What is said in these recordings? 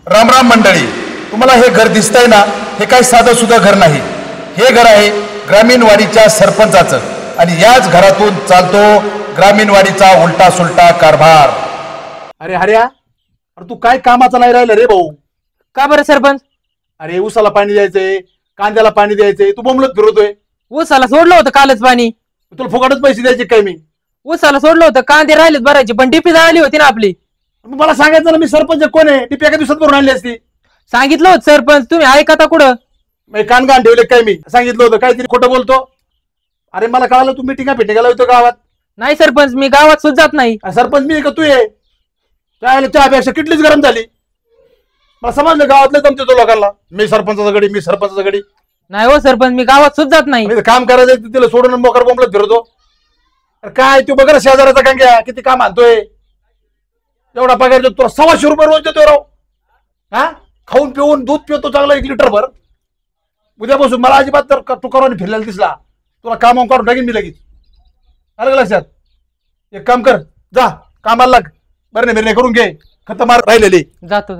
राम राम मंडळी, तुम्हाला हे घर दिसतंय ना, हे काही साधं सुद्धा घर नाही. हे घर आहे ग्रामीण वाडीच्या सरपंचाचं आणि याच घरातून चालतो ग्रामीण वाडीचा उलटा सुलटा कारभार. अरे हर्या, अरे तू काय कामाचा नाही राहिला रे भाऊ? का बरं सरपंच? अरे उसाला पाणी द्यायचंय, कांद्याला पाणी द्यायचंय, तू बोंबलत फिरतोय. ऊसाला सोडलं होतं कालच पाणी. तुला फुकटच पैसे द्यायचे काय मी? ऊसाला सोडलं होतं, कांदे राहिलेत भरायचे, पण डीपी झाली होती ना आपली. मला सांगायचं ना, मी सरपंच कोण आहे? टिपी एका दिवसात भरून आणली असती. सांगितलं होतं सरपंच, तुम्ही ऐकता कुठं? कान गाण ठेवले काय? मी सांगितलं होतं काहीतरी खोटं बोलतो. अरे मला कळालं तू मिटिंगा फिटिंगाला होतो गावात. नाही सरपंच, मी गावात सुद्धा जात नाही. सरपंच मी का तू आहे? काय चहापेक्षा किटलीच गरम झाली. मला समजलं गावातले जमते तो लोकांना, मी सरपंचाचा गडी, मी सरपंचाचा गडी. नाही हो सरपंच, मी गावात सुद्धा जात नाही. काम करायचं तिला सोडून मोकर बोंबलत फिरतो. काय तू बघा शेजाराचा कांग्या किती काम आणतोय. एवढा पगार देतो तुला, 100 रुपये रोज देतोय राव. हा, खाऊन पिऊन दूध पितो चांगलं 1 लिटर भर. उद्यापासून मला अजिबात तर तू करवानी फिरलेला दिसला, तुला कामावून काढून टाकीन मी लगेच. आलं लक्षात? एक काम कर, जा कामाला लाग, बरं नाही करून घे. खत मार राहिलेली जातो.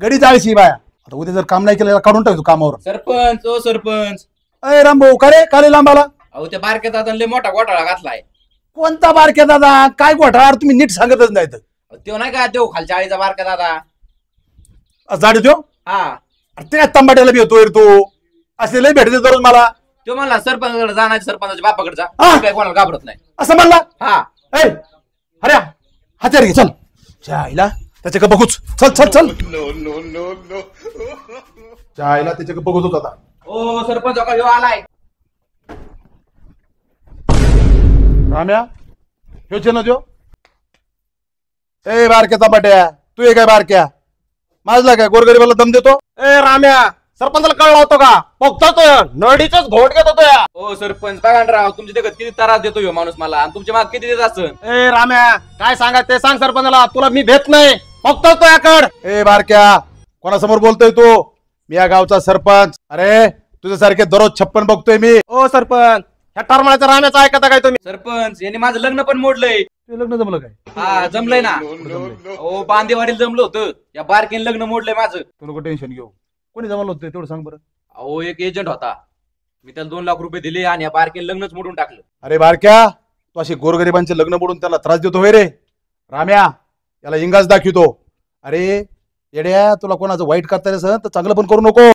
गडी जायची बाया. आता उद्या जर काम नाही केलं काढून टाकतो कामावर. सरपंच ओ सरपंच. अरे रामभाऊ, का रे काले लांबाला? अहो त्या बारक्या दादांनी मोठा घोटाळा घातलाय. कोणता बारक्या दादा? काय घोटाळा? तुम्ही नीट सांगतच नाही तर. तो नाही का देऊ खालच्या आळीचा बारक्या दादा जाडी देऊ. हा, अरे ते तांबाट्याला बी येतोय तू. असे लय भेटते दररोज मला. तो म्हणला सरपंचाकडे जाणार, सरपंचाच्या बापाकडे जा. हा. काय कोणाला घाबरत नाही असं म्हणला? हा. अरे हात्यार घे, चल. आईला त्याच्या बघूच. चल चल चल. आईला त्याच्या बघूच होता. ओ सरपंच ह्यो आलाय. राम्या, ह्यो चेन देऊ. ए बारक्या तांबाट्या, तू ये काय बारक्या? माझला काय गोरगरीबाला दम देतो? ए राम्या, सरपंचाला कळला होतो का? बघतोय नडीचंच घोट घेत होतो या. ओ सरपंच बघा ना राव, तुमच्या देखत किती त्रास देतो ह्यो माणूस मला, आणि तुमच्या माग किती देत असं. ए राम्या, काय सांगा ते सांग सरपंचाला, तुला मी भेट नाही. बघतोय तो याकड. ए बारक्या, कोणासमोर बोलतोय तू? मी या गावचा सरपंच. अरे तुझ्यासारखे दररोज 56 बघतोय मी. ओ सरपंच, ह्या टरमाळ्याचा राम्याचा ऐकता काय तुम्ही? सरपंच यांनी माझं लग्न पण मोडलंय. तुझं लग्न जमलं काय? हा जमलंय ना. ओ बांदेवाडीला जमलं होतं, या बारकीने लग्न मोडलंय माझं. तू नको टेन्शन घेऊ. कोणी जमलं होतं तेवढं सांग बरं. अहो एक एजंट होता, मी त्याला 2 लाख रुपये दिले आणि या बारकीने लग्नच मोडून टाकलं. अरे बारक्या, तू अशी गोरगरिबांचे लग्न मोडून त्याला त्रास देतो होय रे? राम्या, याला इंगाच दाखवतो. अरे येड्या, तुला कोणाचं वाईट करता येईल तर चांगलं पण करू नको.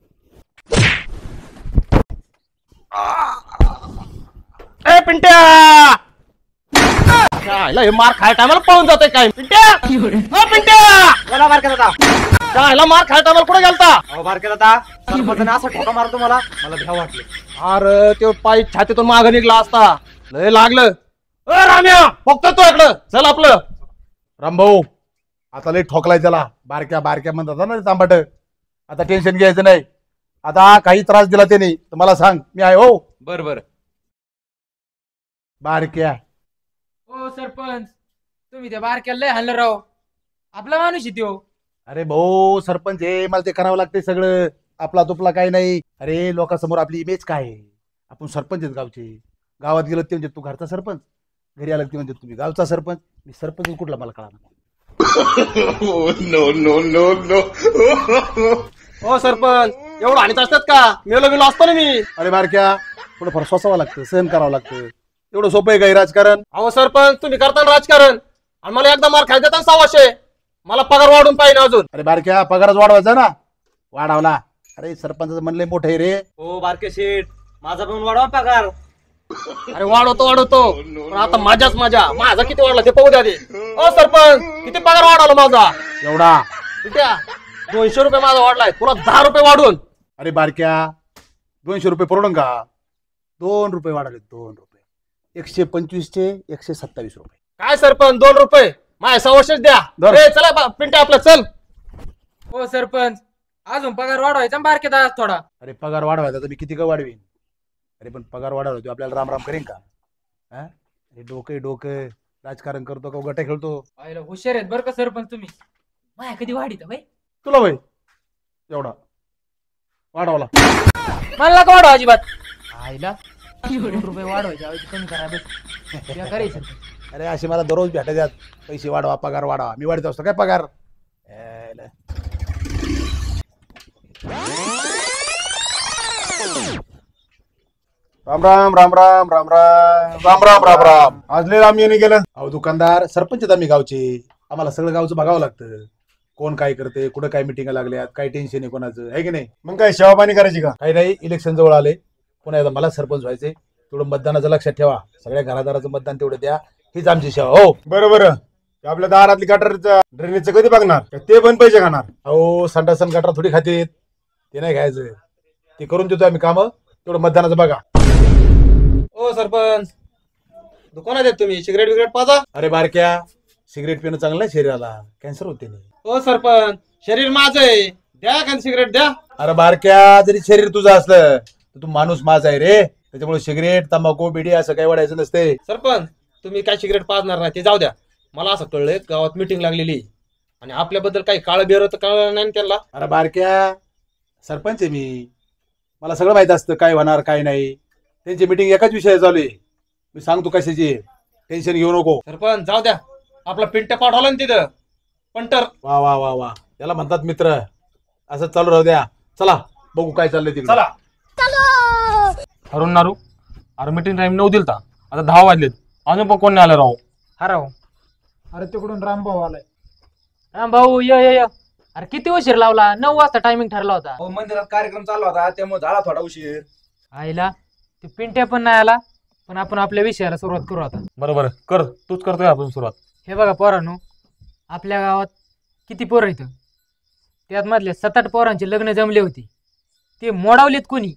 ए पिंट्या, हे मार खाय टायमाला पळून जातोय काय? पिंट्या, पिंट्या बारक्या दादा, ह्याला मार खाय टायमाला कुठे गेलता? अहो बारक्या दादा, सरपंचाने असा ठोका मारतो मला भ्या वाटले. अरे ते पाय छातीतून माग निघला असता, लय लागलं. ए राम्या, बघतोय तो इकडं, चल आपलं. रामभाऊ, आता लय ठोकलाय त्याला. बारक्या बारक्या म्हणतात ना तांबाट. आता टेन्शन घ्यायचं नाही. आता काही त्रास दिला त्याने तर मला सांग, मी आहे. हो बर बर. बारक्या, हो सरपंच, तुम्ही त्या बारक्याला लय हाणलं राव. आपला माणूस आहे त्यो. अरे भाऊ सरपंच हे, मला ते करावं लागते सगळं. आपला तुपला काही नाही. अरे लोकांसमोर आपली इमेज काय आहे? आपण सरपंच आहेत गावचे. गावात गेलो ते म्हणजे तू घरचा सरपंच, घरी आलं ते म्हणजे तुम्ही गावचा सरपंच. मी सरपंच कुठला मला कळा. हो सरपंच, एवढं आणत असतात का? मेलो गेलो असतो ना मी. अरे बारक्या, थोडं फार सोसावं लागतं, सहन करावं लागतं. एवढं सोपं आहे काही राजकारण? अहो सरपंच, तुम्ही करता राजकारण आणि मला एकदा मार खायचा देता 600. मला पगार वाढून पाहिजे अजून. अरे बारक्या, पगारच वाढवायचा ना. वाढवला. अरे सरपंचाचं म्हणलंय मोठं आहे रे. हो बारके शेठ, माझा पण वाढवा पगार. अरे वाढवतो पण आता माझा किती वाढला ते पाहू द्या ते. हो सरपंच, किती पगार वाढवला माझा? एवढा? किती? 200 रुपये माझा वाढलाय, तुला 10 रुपये वाढून. अरे बारक्या, 200 रुपये परवडून का? 2 रुपये वाढवले. 2 रुपये 125 चे 127 रुपये. काय सरपंच, 2 रुपये माझ्या 600 द्या. धर. ए, चला पिंट्या आपलं चल. हो सरपंच, अजून पगार वाढवायचा बारक्या दादा थोडा. अरे पगार वाढवायचा तर मी किती का वाढवीन? अरे पण पगार वाढवला तू आपल्याला राम राम करेन का? हा, डोकं राजकारण करतो का गटे खेळतो? पाहिलं हुशार आहेत बरं का सरपंच तुम्ही. माया कधी वाढीत भाई तुला भाई एवढा वाढवला? मला का वाढवा अजिबात. आईला 2 रुपये वाढवायचे ऐवजी कमी करा करायचं. अरे असे मला दररोज भेटायच्यात, पैसे वाढवा, पगार वाढवा. मी वाढत असतो काय पगार? राम राम राम राम राम राम राम राम राम राम. आज लय राम येणे गेलं. अहो दुकानदार, सरपंच आहेत आम्ही गावचे. आम्हाला सगळं गावचं बघावं लागतं. कोण काय करते, कुठं काय मिटिंग लागल्यात, काय टेन्शन आहे कोणाचं, आहे की नाही? मग काय सेवा पाणी करायची का? काही नाही, इलेक्शन जवळ आले, पुन्हा एकदा मला सरपंच व्हायचे. तेवढं मतदानाचं लक्षात ठेवा. सगळ्या घरादाराचं मतदान तेवढं द्या. हीच आमची सेवा. हो बरोबर. आपल्या दारातली गटारचं ड्रेनेजचं कधी बघणार? का ते पण पैसे खाणार? अहो संडासन गटार थोडी खाते, ते नाही खायचं. ते करून देतो आम्ही काम. तेवढं मतदानाचं बघा. ओ सरपंच, दुकानात आहेत तुम्ही, सिगरेट बिगरेट पाजा. अरे बारक्या, सिगरेट पिणं चांगलं नाही शरीराला, कॅन्सर होते नाही. ओ सरपंच, शरीर माझं आहे, द्या का सिगरेट द्या. अरे बारक्या, जरी शरीर तुझं असलं तर तू माणूस माझा आहे रे. त्याच्यामुळे सिगरेट, तंबाखू, बिडी असं काही वाढायचं नसते. सरपंच, तुम्ही काय सिगरेट पाजणार नाही ते जाऊ द्या. मला असं कळलंय गावात मिटिंग लागलेली आणि आपल्याबद्दल काही काळ बेर तर कळलं नाही त्यांना. अरे बारक्या, सरपंच आहे मी, मला सगळं माहित असतं काय होणार काय नाही. त्यांची मिटिंग एकाच विषय चालू आहे. मी सांगतो कशाची, टेन्शन घेऊ नको. सरपंच जाऊ द्या, आपला पिंट्या पाठवला ना तिथं पंटर. वा वा वा वा, त्याला म्हणतात मित्र. असं चालू राहू द्या. चला बघू काय चाललंय तिकडे. चला. अरुण नारू, अरे मीटिंग टाइम 9 दिलता, आता 10 वाजलेत, अजून पण कोण नाही आलं राव. हा राव. अरे तिकडून रामभाऊ आलाय. राम भाऊ य अरे किती उशीर लावला? 9 वाजता टायमिंग ठरला होता. अहो मंदिरात कार्यक्रम चालू होता त्यामुळे झाला थोडा उशीर. आईला ते पिंट्या पण नाही आला. पण आपण आपल्या विषयाला सुरुवात करू आता. बरोबर कर, तूच करतोय आपण सुरुवात. हे बघा पोरांनो, आपल्या गावात किती पोरं इथं, त्यात मधले 7-8 पोरांचे लग्न जमले होते. ते मोडावलेत कोणी,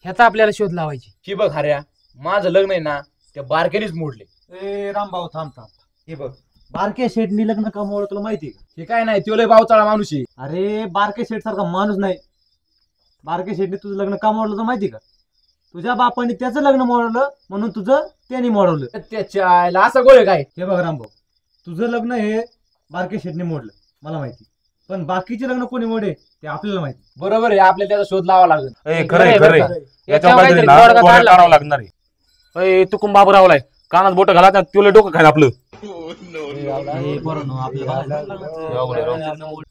ह्याचा आपल्याला शोध लावायची. ही बघ हऱ्या, माझं लग्न आहे ना त्या बारकेनीच मोडले. ए रामभाऊ थांब थांब. हे बघ, बारके शेठनी लग्न कमावलं तुला माहिती का? हे काय नाही, तो लय बावचाळा माणूस आहे. अरे बारके शेठ सारखा माणूस नाही. बारके शेठनी तुझं लग्न कमावलं तुला माहिती का? तुझ्या बापाने त्याचं लग्न मोडवलं म्हणून तुझं त्यांनी मोडवलं. त्याच्या आईला असा गोळ आहे काय? हे बघ रामभाऊ, तुझं लग्न हे बारके शेठने मोडलं मला माहिती, पण बाकीचे लग्न कोणी मोडे ते आपल्याला माहिती. बरोबर आहे, आपल्याला त्याचा शोध लावा लागेल. ए खरंय खरंय, याच्यावर याच्यावर काहीतरी काहीतरी ना तोडगा तोडगा काढला काढावं लागणार आहे. ए तू कुंभ बाबूरावलाय, कानात बोट घाला, तुला डोकं खायला आपलं.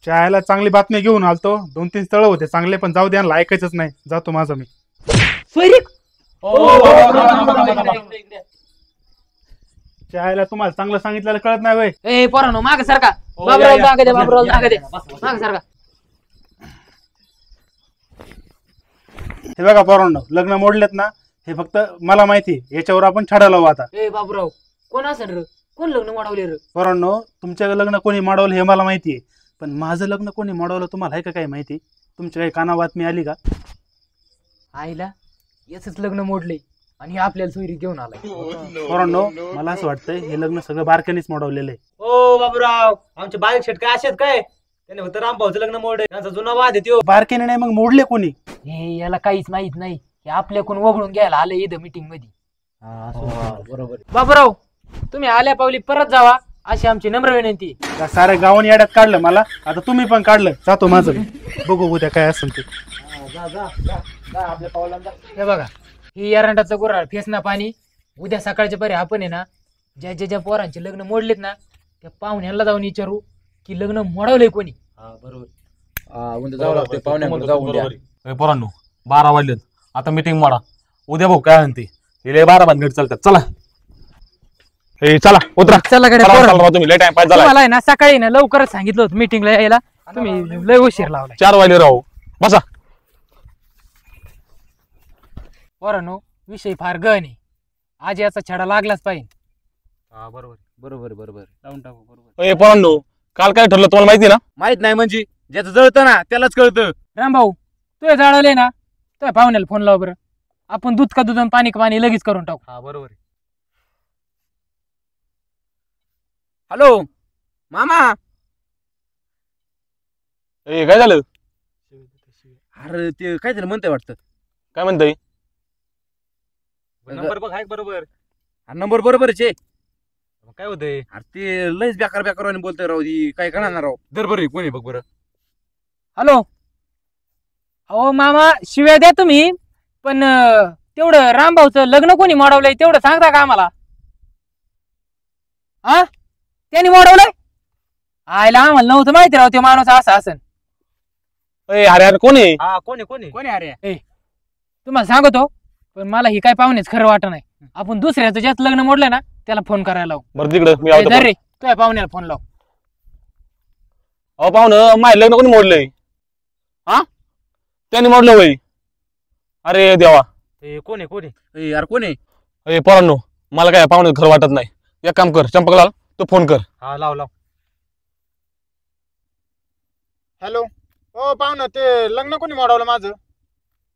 चायला चांगली बातमी घेऊन आलतो. 2-3 स्थळ होते चांगले, पण जाऊ द्या, ऐकायचंच नाही. जातो माझं मी. चायला तुम्हाला चांगलं सांगितलेलं कळत नाही वय. ए पोरांनो माग सारखा. बाबराव मागे दे, बाबराव मागे दे, माग सारखा. हे बघा पोरांनो, लग्न मोडलेत ना, हे फक्त मला माहिती. याच्यावर आपण छाडा लावू आता. ए बाबराव, कोण असेल रे? कोण लग्न मोडवले रे? पोरांनो, तुमच्या लग्न कोणी मोडवलं हे मला माहितीये, पण माझं लग्न कोणी मोडवलं तुम्हाला आहे का काही माहिती? तुमच्या काही काना बातमी आली का? आईला याच लग्न मोडले आणि आपल्याला सोयरी घेऊन आलाय. पोरांनो, मला असं वाटतंय हे लग्न सगळं बारक्यानेच मोडवलेलं आहे. ओ बाबूराव, आमचे बारीक शेठ काय असेल काय? त्याने होतं रामभाऊचं लग्न मोडे, त्यांचा जुना वाद आहे त्यो. बारक्याने नाही मग मोडले कोणी? हे याला काहीच माहित नाही. हे आपल्याकडून वगळून घ्यायला आले इथं मीटिंग मध्ये. बरोबर. बाबूराव, तुम्ही आल्या पावली परत जावा अशी आमची नम्र विनंती. त्या साऱ्या गावाने याड्यात काढलं मला, आता तुम्ही पण काढलं. जातो माझं मी. बघू उद्या काय असेल ते. हे बघा, ही एरंडाचं गुऱ्हाळ फेसना पाणी. उद्या सकाळच्या परी आपण आहे ना, ज्या पोरांचे लग्न मोडलेत ना, त्या पाहुण्याला जाऊन विचारू की लग्न मोडवलंय कोणी. उद्या जाऊ लागते पाहुण्याकडे जाऊन द्या. ए पोरांनो, 12 वाजलेत, आता मीटिंग मोडा. उद्या भाऊ काय म्हणते, हे 12 भानगड चालतात. चला ए चला उतरा. चला कडे चला, पोरं. चला, तुम्ही लेट टाइम पास झाला. तुम्हाला आहे ना सकाळी ना लवकरच सांगितलं होतं मीटिंगला यायला, तुम्ही लय उशीर लावलाय. 4 वाजले राहू. बसा. पोरांनो, विषय फार गहन आहे. आज याचा छडा लागलाच पाहिजे. बरोबर. लावून टाकू. बरोबर. ए पोरांनो, काल काय ठरलं तुम्हाला माहिती ना? माहित नाही म्हणजे ज्याचं जळतं ना त्यालाच कळतं. रामभाऊ, तू जाळवले ना, तुझ्या पाहुण्याला फोन लाव बरं. आपण दूध का दूध आणि पाणी का पाणी लगेच करून टाकू. हा बरोबर. हॅलो मामा. ए काय झालं? अरे ते काहीतरी म्हणतंय वाटतं. काय म्हणतोय? नंबर बघ आहे बरोबर. नंबर बरोबरच आहे. काय होतंय? अरे ते लयच बेकार बोलतोय राव. ती काय करणार राव. दर बरं कोणी बघ बरं. हॅलो. अहो मामा, शिव्या द्या तुम्ही, पण तेवढं रामभाऊचं लग्न कोणी मोडवलंय तेवढं सांगता का आम्हाला? हा, त्यांनी मोडवलंय? आयला आम्हाला नव्हतं माहिती राव, ते माणूस असा असन. ए अरे कोण आहे? हा कोणी कोणी कोणी अरे? तुम्हाला सांगतो, पण मला ही काय पाहुणेच खरं वाटत नाही. आपण दुसऱ्याचं ज्यात लग्न मोडलं ना त्याला फोन करायला लावू. बरं तिकडं मी ए, आवडतो. धर रे तुझ्या पाहुण्याला फोन लाव. अहो पाहुणं माझं लग्न कोणी मोडलंय? हा त्याने मोडलं वय. अरे देवा. कोण आहे? ए, यार कोण आहे? ए पोरांनो, मला काय पाहुणे खरं वाटत नाही. एक काम कर चंपकलाल, तू फोन कर. हा लाव. हॅलो. हो पाहुणं, ते लग्न कोणी मोडवलं माझं?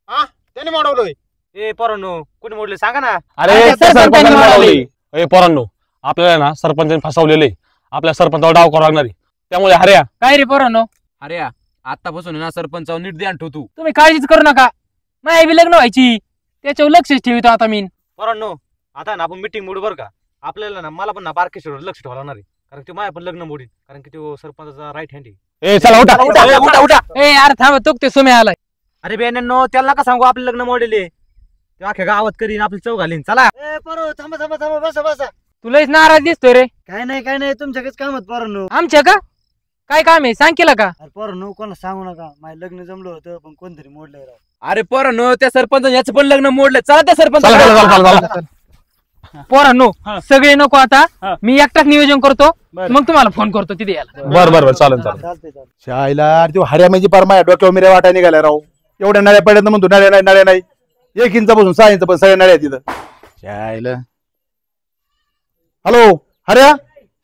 हा त्याने मोडवलंय. ए पोरांनो, कोणी मोडले सांगा ना. अरे अरे, त्या सरपंचाने सरपंचाने मोडवलंय. मोडवलंय. ए पोरांनो, आपल्याला ना सरपंचाने फसवलेले. आपल्या सरपंचावर डाव करावं लागणार आहे. त्यामुळे हऱ्या काय रे पोरांनो, अरे आतापासून ना सरपंचावर नीट ध्यान ठेव तू. तुम्ही काळजीच करू नका. माझी बी लग्न व्हायची, त्याच्यावर लक्षच ठेवतो आता मी. पोरांनो, आता ना आपण मिटिंग मोडू बरं का. आपल्याला ना मला पण ना बारकेश्वर लक्ष ठेवावं लागणार आहे. कारण ते माझ्या पण लग्न मोडील, कारण की तो सरपंचाचा राईट हँड आहे. ए चला उठा. ए यार थांब, तो ते सुमे आलाय. अरे बेन्यांनो, त्याला नका सांगू आपलं लग्न मोडेल. ते अख्ख्या गावात करीन, आपली चव घालीन. चला. थांबा बसा. तू लयच नाराज दिसतोय रे. काय नाही तुमच्याकडेच काम आहेत पोरांनो. आमच्या का काय काम आहे सांग केलं का? अरे पोरांनो, कोणाला सांगू नका. माझं लग्न जमलं होतं पण कोणतरी मोडलंय राव. अरे पोरांनो, त्या सरपंच याचं पण लग्न मोडलं. चला त्या चला सरपंच. पोरांनो सगळे नको आता, हा. मी एकटाच नियोजन करतो, बरं. मग तुम्हाला फोन करतो तिथे यायला. बरं चालेल. चालतंय. शाळेला तो हऱ्या म्हणजे पार माझ्या डोक्यावर मिऱ्या वाटा निघाल्या राव. एवढ्या नळ्या पडल्यात म्हणतो नळ्या नाही. 1 इंचापासून 6 इंच पण सगळ्या नळ्या आहेत तिथं. शाळेला. हॅलो हऱ्या.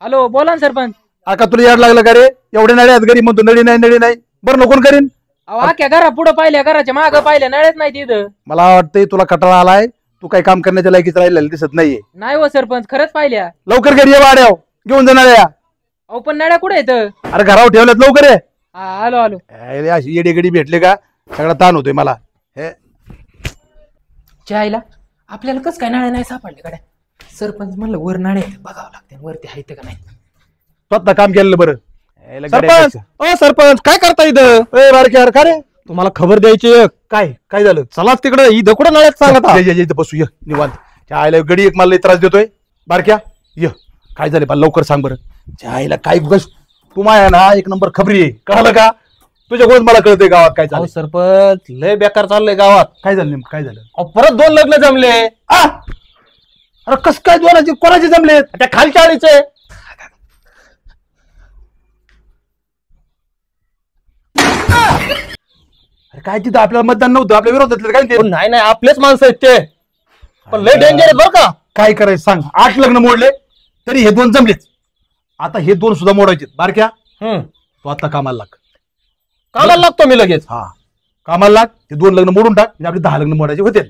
हॅलो बोला ना सरपंच. आका तुला याड लागलं का रे? एवढ्या नळ्या आहेत घरी म्हणतो नळी नाही. बरं नको करीन. अहो अख्ख्या घरा पुढे पाहिल्या, घराच्या मागं पाहिल्या, नळ्याच नाही तिथं. मला वाटतंय तुला कटाळा आलाय. तू काही काम करण्याच्या लायकीच राहिलेलं दिसत नाहीये. नाही हो सरपंच, खरंच पाहिल्या. लवकर घरी ये वाड्याव, घेऊन जाणार या. अहो पण नळ्या कुठे येत? अरे घरावर ठेवल्यात, लवकर ये. आलो. अरे, अशी येडेगडी भेटले का सगळा ताण होतोय मला. हे चायला आपल्याला कस काय नळ्या नाही सापडले कडे? सरपंच म्हणलं वर नळ्या आहेत, बघावं लागते वरती आहेत का नाही. स्वतः काम केलेलं बरं. सरपंच, सरपंच काय करता इथं? ए बारके यार, का रे? तुम्हाला खबर द्यायची एक. काय झालं? चला तिकडे इथं कुठं नळ्यात सांगता. ये इथं बसू, ये निवांत. त्या आईला गडी एक मला लई त्रास देतोय. बारक्या ये, काय झालं पण लवकर सांग बरं. त्या आईला काय बस, तू माया ना 1 नंबर खबरी आहे, कळलं का? तुझ्या कोण मला कळतंय गावात काय अहो झालं. सरपंच, लय बेकार चाललंय गावात. काय झालं नेमकं, काय झालं? अहो, परत 2 लग्न जमले. अरे कस काय कोणाचे जमलेत? त्या खालच्या आळीचे. अरे काय तिथं आपल्याला मतदान नव्हतं, आपल्या विरोधातले काय ते? नाही आपलेच माणसं आहेत ते, पण लय डेंजर आहेत बरं का. काय करायचं सांग. 8 लग्न मोडले तरी हे 2 जमलेच. आता हे 2 सुद्धा मोडायचे. बारक्या तू आता कामाला लाग. कामाला लागतो मी लगेच. हा कामाला लाग. हे 2 लग्न मोडून टाक, म्हणजे आपले 10 लग्न मोडायचे होते.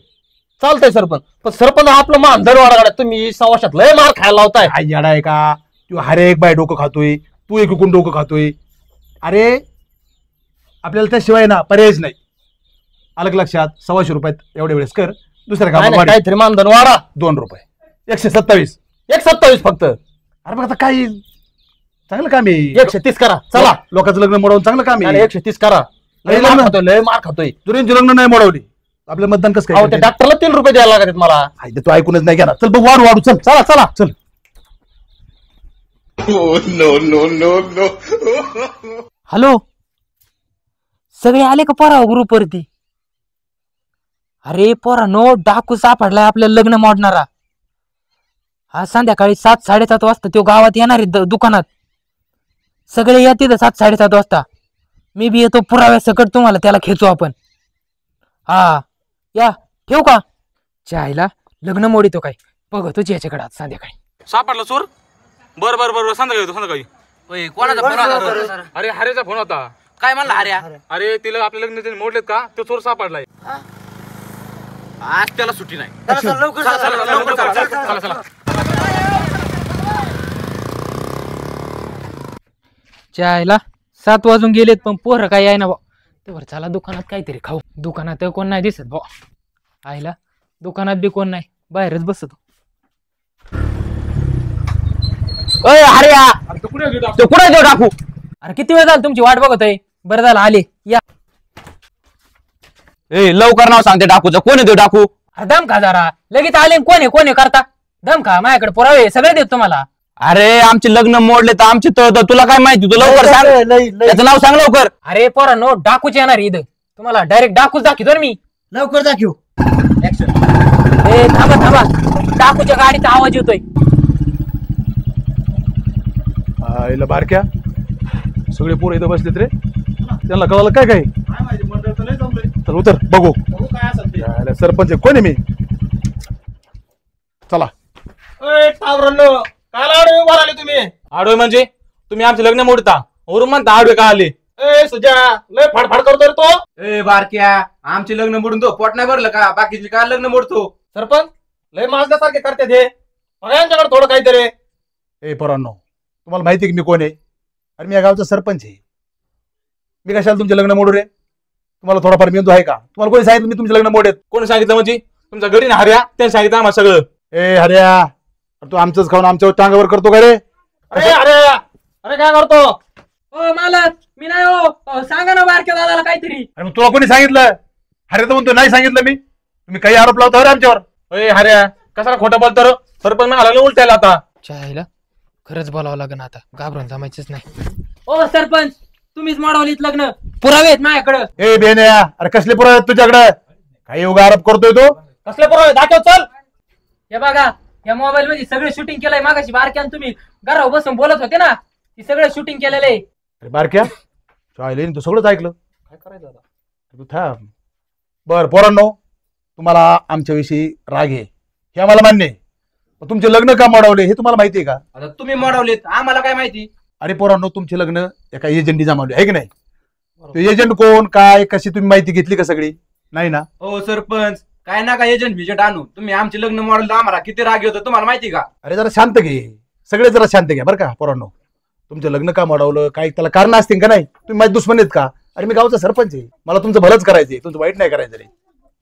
चालतंय सरपंच, पण सरपंच आपलं मान दरवाडा तुम्ही सवाशात लय मार खायला लावताय. काय येडा आहे का तू? हरे एक बाय डोकं खातोय, तू एक इकडून डोकं खातोय. अरे आपल्याला त्याशिवाय ना पर्यायच नाही. अलग लक्षात. 125 रुपयात एवढ्या वेळेस कर. दुसऱ्या कामात काहीतरी मानधन वाढा. 2 रुपये. 127. 127 फक्त. अरे मग आता काय चांगलं काम आहे. 130 करा. चला, लोकांचं लग्न मोडवून चांगलं काम आहे. 130 करा. लय मार खातोय. दुरींची लग्न नाही मोडवली, आपलं मतदान कसं अहो, ते काय? डॉक्टरला 3 रुपये द्यायला लागतात मला. हाय, तू ऐकूनच नाही घेणार. चल बघ, वाढू चल. चल. हॅलो सगळे आले का पोरा ग्रुप वरती? अरे पोरांनो, डाकू सापडलाय आपल्या लग्न मोडणारा. हा संध्याकाळी 7-7:30 वाजता तो गावात येणार आहे दुकानात. सगळे या तिथं 7-7:30 वाजता. मी बी येतो पुराव्या सकट, तुम्हाला त्याला खेचू आपण. हा या, ठेवू का? चायला लग्न मोडितो काय बघतोच याच्याकडे आज संध्याकाळी. सापडला चोर. बरं संध्याकाळी. ओय, कोणाचा फोन होता? अरे हरेचा फोन होता. काय म्हणला अरे? अरे तिला आपल्या लग्न मोडलेत का, तो चोर सापडलाय. आज त्याला सुट्टी नाही. चला. चायला 7 वाजून गेलेत पण पोरं काय आहे ना भाऊ. तेव्हा चला दुकानात काहीतरी खाऊ. दुकानात कोण नाही दिसत भाऊ. आईला दुकानात बी कोण नाही, बाहेरच बसतो. अरे कुठे टाकू? अरे किती वेळ झाला तुमची वाट बघत आहे. बरं झालं आले. या लवकर नाव सांगते डाकूचं. कोण आहे तो डाकू? अरे दम खा जरा, लगेच आले. कोण आहे करता दम खा. माझ्याकडे पुरावे सगळे देत तुम्हाला. अरे आमचे लग्न मोडले तर आमची तर तुला काय माहिती? तू लवकर सांग, त्याचं नाव सांग लवकर. अरे पोरांनो, डाकूच येणार इथं. तुम्हाला डायरेक्ट डाकूच दाखवतो ना मी. लवकर दाखव. ए थांबा थांबा, टाकूच्या गाडीचा आवाज येतोय. आईला बारक्या सगळे पोरं इथं बसलेत रे, त्यांना कळालं काय काय? चल उतर बघू यायला सरपंच आहे. कोण आहे मी? चला. काय लाडू उभा राहिले तुम्ही? आडवे म्हणजे तुम्ही आमचे लग्न मोडता, वरून म्हणता आडवे का आले? ए सुजा, लय फाडफाड करतो रे तो. ए बारक्या, आमचे लग्न मोडून तो पोट नाही भरलं का? बाकीचे काय लग्न मोडतो? सरपंच लय माजल्यासारखे करते ते. बघा यांच्याकडे थोडं काहीतरी. ए पोरांनो, तुम्हाला माहिती आहे की मी कोण आहे? अरे मी या गावचा सरपंच आहे. मी कशाला तुमचे लग्न मोडू रे? तुम्हाला थोडाफार मेंदू आहे का? तुम्हाला कोणी सांगितलं मी तुमचे लग्न मोडेत? कोणी सांगितलं म्हणजे? तुमचा गडी ना हर्या त्यांनी सांगितलं आम्हाला सगळं. ए हर्या, अरे तू आमचंच खाऊन आमच्यावर टांगावर करतो का रे? अरे अरे अरे काय करतो? ओ मालक, मी नाही हो. सांगा ना बारक्या दादाला काहीतरी. अरे मग तुला कोणी सांगितलं? हर्या तर म्हणतो नाही सांगितलं मी. तुम्ही काही आरोप लावता रे आमच्यावर? ए हर्या, कसा खोटा बोलतो रे? सरपंच म्हणाला उलटायला आता. चायला खरंच बोलावं लागेल आता, घाबरून जमायचंच नाही. ओ सरपंच, तुम्हीच मोडवलीत लग्न, पुरावे आहेत माझ्याकडं. ए बेन्या, अरे कसले पुरावे आहेत तुझ्याकडे? काही उगा आरोप करतोय तो? कसले पुरावे दाखव चल. हे बघा, या मोबाईल मध्ये सगळं शूटिंग केलंय. मागाशी बारक्यान तुम्ही घरावर बसून बोलत होते ना, ती सगळं शूटिंग केलेलं आहे. अरे बारक्या, चायले तू सगळंच ऐकलं. काय करायचं आता? तू थांब. बर पोरांनो, तुम्हाला आमच्याविषयी राग आहे हे आम्हाला मान्य आहे. पण तुमचे लग्न का मोडवले हे तुम्हाला माहिती आहे का? आता तुम्ही मोडवलेत, आम्हाला काय माहिती? अरे पोरांनो, तुमचे लग्न एका एजंटनी जमावले आहे की नाही? तो एजंट कोण, काय, कशी तुम्ही माहिती घेतली का सगळी? नाही ना? हो सरपंच, काय ना काय एजंट विजट आणू. तुम्ही आमचे लग्न मोडलं, आम्हाला किती राग येतो तुम्हाला माहिती का? अरे जरा शांत घे, सगळे जरा शांत घ्या बरं का पोरांनो. तुमचं लग्न का मोडवलं, काय त्याला कारण असतील का नाही? तुम्ही माझे दुश्मन आहेत का? अरे मी गावचा सरपंच आहे, मला तुमचं भलंच करायचंय, तुमचं वाईट नाही करायचं रे.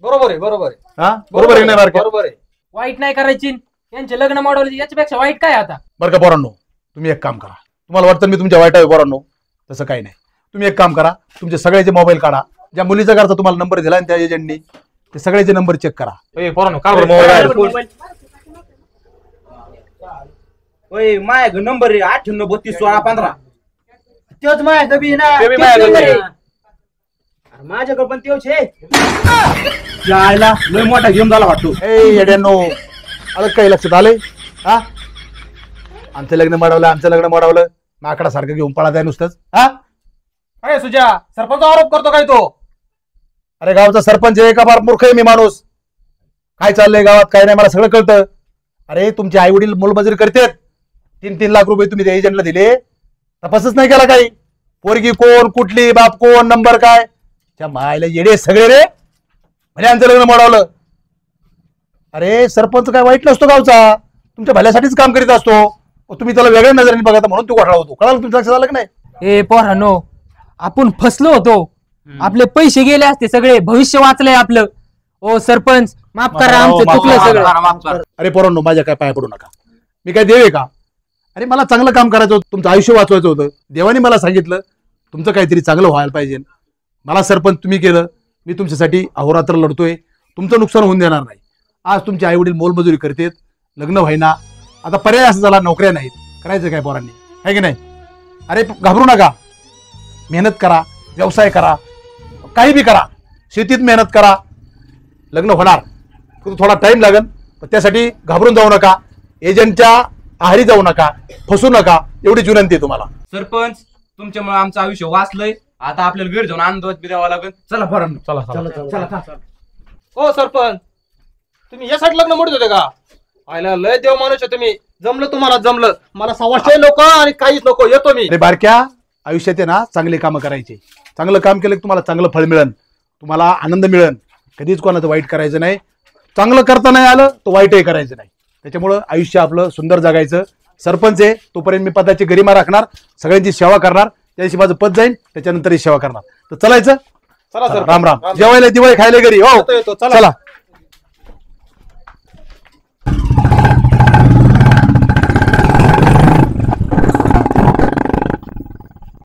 बरोबर आहे, बरोबर आहे. हा बरोबर आहे नाही बारक्या? बरोबर आहे. वाईट नाही करायची, यांचे लग्न मोडवले, याच्यापेक्षा वाईट काय आता? बरं का पोरांनो, तुम्ही एक काम करा. तुम्हाला वाटतं मी तुमच्या वाईट आहे पोरांनो, तसं काही नाही. तुम्ही एक काम करा, तुमचे सगळ्याचे मोबाईल काढा. ज्या मुलीचा घरचा तुम्हाला नंबर दिला त्या एजंटनी, ते सगळ्याचे नंबर चेक करा. ए पोरांनो, का बरं मोबाईल? होय, माझ्या नंबर आहे 98321615. तेच माझ्या बी ना. ते बी माझ्याकडे आहे. माझ्याकडे पण तेच आहे. जायला लय मोठा गेम झाला वाटतो. ए येड्यांनो, अरे काही लक्षात आलंय? हा, आमचं लग्न मोडवलं, आमचं लग्न मोडवलं, माकडासारखं घेऊन पळा आहे नुसतंच. हा, अरे सुजा, सरपंच आरोप करतो काय तो? अरे गावचा सरपंच आहे का? फार मूर्ख आहे मी माणूस. काय चाललंय गावात काय नाही मला सगळं कळतं. अरे तुमचे आई वडील मोलमजुरी करतात, 3-3 लाख रुपये तुम्ही त्या एजंटला दिले, तपासच नाही केला काही. पोरगी कोण, कुठली, बाप कोण, नंबर काय, त्या मायला येडे सगळे रे. म्हणजे आमचं लग्न मोडवलं. अरे सरपंच काय वाईट नसतो गावचा, तुमच्या भल्यासाठीच काम करीत असतो. तुम्ही त्याला वेगळ्या नजरेने बघा म्हणून तो घोटाळा होतो. कळालं तुमच्या लक्षात आलं की नाही? ए पोरांनो, आपण फसलो होतो, आपले पैसे गेले असते सगळे, भविष्य वाचलंय आपलं. ओ सरपंच, माफ करा, आमचं चुकलं सगळं. अरे पोरांनो, माझ्या काय पाया पडू नका, मी काय देव आहे का? अरे मला चांगलं काम करायचं होतं, तुमचं आयुष्य वाचवायचं होतं. देवाने मला सांगितलं तुमचं काहीतरी चांगलं व्हायला पाहिजे. मला सरपंच तुम्ही केलं, मी तुमच्यासाठी अहोरात्र लढतोय, तुमचं नुकसान होऊन देणार नाही. आज तुमचे आई वडील मोलमजुरी करतात, लग्न व्हायना, आता पर्याय असं झाला, नोकऱ्या नाहीत, करायचं काय पोरांनी, आहे की नाही? अरे घाबरू नका, मेहनत करा, व्यवसाय करा, काही बी करा, शेतीत मेहनत करा, लग्न होणार. थोडा टाइम लागेल, पण त्यासाठी घाबरून जाऊ नका, एजंटच्या आहारी जाऊ नका, फसू नका, एवढीच विनंती आहे तुम्हाला. सरपंच, तुमच्यामुळे आमचं आयुष्य वाचलंय. आता आपल्याला घरी जाऊन आनंद द्यावा लागेल. चला पोरांनो, चला. हो सरपंच, तुम्ही यासाठी लग्न मोडत होते का? आयला लय देव माणूस आहे तुम्ही. जमलं तुम्हाला, जमलं. मला 100 लोक आणि काहीच नको, येतो मी. अरे बारक्या, आयुष्यात आहे ना चांगले कामं करायचे. चांगलं काम केलं की तुम्हाला चांगलं फळ मिळेल, तुम्हाला आनंद मिळेल. कधीच कोणाचं वाईट करायचं नाही. चांगलं करता नाही आलं तर वाईटही करायचं नाही. त्याच्यामुळं आयुष्य आपलं सुंदर जगायचं. सरपंच आहे तोपर्यंत मी पदाची गरिमा राखणार, सगळ्यांची सेवा करणार, त्या दिवशी माझं पद जाईल त्याच्यानंतरही सेवा करणार. तर चलायचं. चला सर, राम राम. जेवायला दिवाळी खायला घरी. हो येतो, चला. चला.